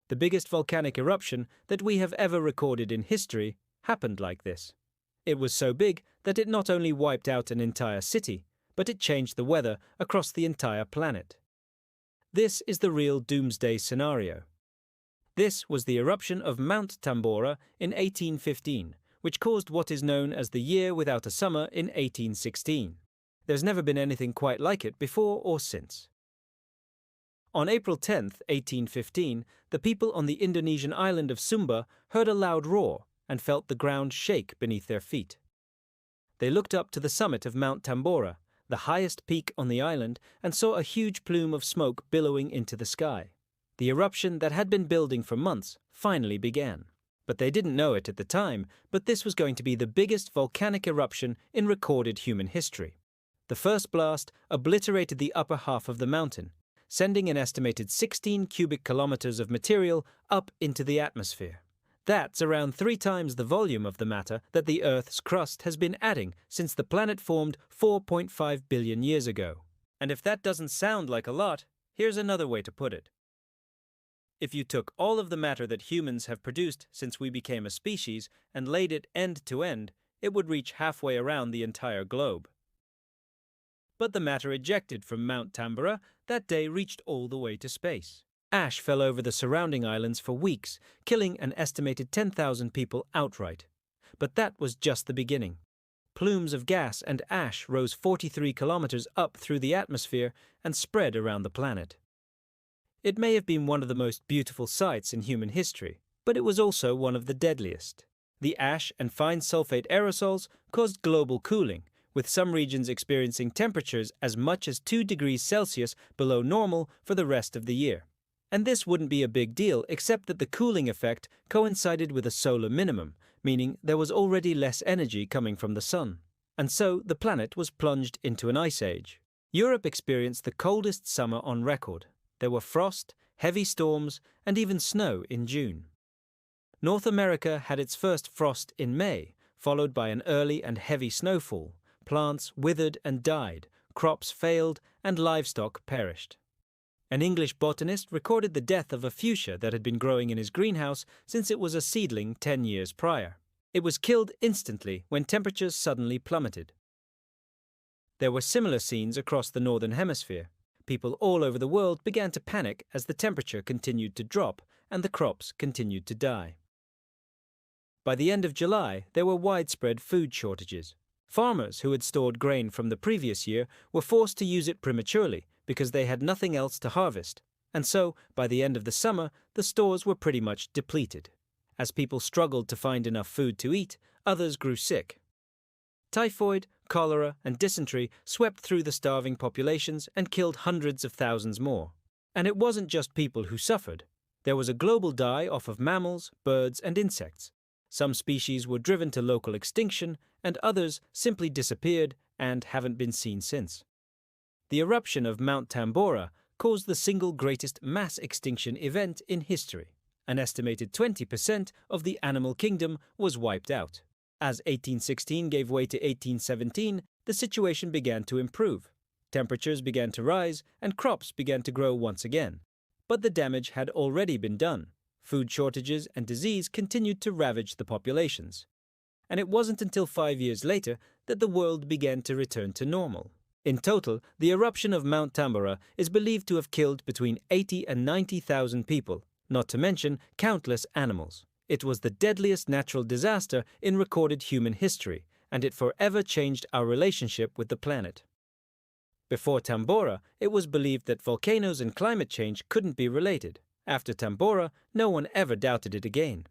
The biggest volcanic eruption that we have ever recorded in history happened like this. It was so big that it not only wiped out an entire city, but it changed the weather across the entire planet. This is the real doomsday scenario. This was the eruption of Mount Tambora in 1815, which caused what is known as the Year Without a Summer in 1816. There's never been anything quite like it before or since. On April 10, 1815, the people on the Indonesian island of Sumba heard a loud roar and felt the ground shake beneath their feet. They looked up to the summit of Mount Tambora, the highest peak on the island, and saw a huge plume of smoke billowing into the sky. The eruption that had been building for months finally began. But they didn't know it at the time, but this was going to be the biggest volcanic eruption in recorded human history. The first blast obliterated the upper half of the mountain, sending an estimated 16 cubic kilometers of material up into the atmosphere. That's around 3 times the volume of the matter that the Earth's crust has been adding since the planet formed 4.5 billion years ago. And if that doesn't sound like a lot, here's another way to put it. If you took all of the matter that humans have produced since we became a species and laid it end to end, it would reach halfway around the entire globe. But the matter ejected from Mount Tambora that day reached all the way to space. Ash fell over the surrounding islands for weeks, killing an estimated 10,000 people outright. But that was just the beginning. Plumes of gas and ash rose 43 kilometers up through the atmosphere and spread around the planet. It may have been one of the most beautiful sights in human history, but it was also one of the deadliest. The ash and fine sulfate aerosols caused global cooling, with some regions experiencing temperatures as much as 2 degrees Celsius below normal for the rest of the year. And this wouldn't be a big deal except that the cooling effect coincided with a solar minimum, meaning there was already less energy coming from the sun. And so the planet was plunged into an ice age. Europe experienced the coldest summer on record. There were frost, heavy storms, and even snow in June. North America had its first frost in May, followed by an early and heavy snowfall. Plants withered and died, crops failed, and livestock perished. An English botanist recorded the death of a fuchsia that had been growing in his greenhouse since it was a seedling 10 years prior. It was killed instantly when temperatures suddenly plummeted. There were similar scenes across the Northern Hemisphere. People all over the world began to panic as the temperature continued to drop and the crops continued to die. By the end of July, there were widespread food shortages. Farmers who had stored grain from the previous year were forced to use it prematurely because they had nothing else to harvest. And so, by the end of the summer, the stores were pretty much depleted. As people struggled to find enough food to eat, others grew sick. Typhoid, cholera, and dysentery swept through the starving populations and killed hundreds of thousands more. And it wasn't just people who suffered. There was a global die-off of mammals, birds, and insects. Some species were driven to local extinction, and others simply disappeared and haven't been seen since. The eruption of Mount Tambora caused the single greatest mass extinction event in history. An estimated 20% of the animal kingdom was wiped out. As 1816 gave way to 1817, the situation began to improve. Temperatures began to rise, and crops began to grow once again. But the damage had already been done. Food shortages and disease continued to ravage the populations. And it wasn't until 5 years later that the world began to return to normal. In total, the eruption of Mount Tambora is believed to have killed between 80 and 90,000 people, not to mention countless animals. It was the deadliest natural disaster in recorded human history, and it forever changed our relationship with the planet. Before Tambora, it was believed that volcanoes and climate change couldn't be related. After Tambora, no one ever doubted it again.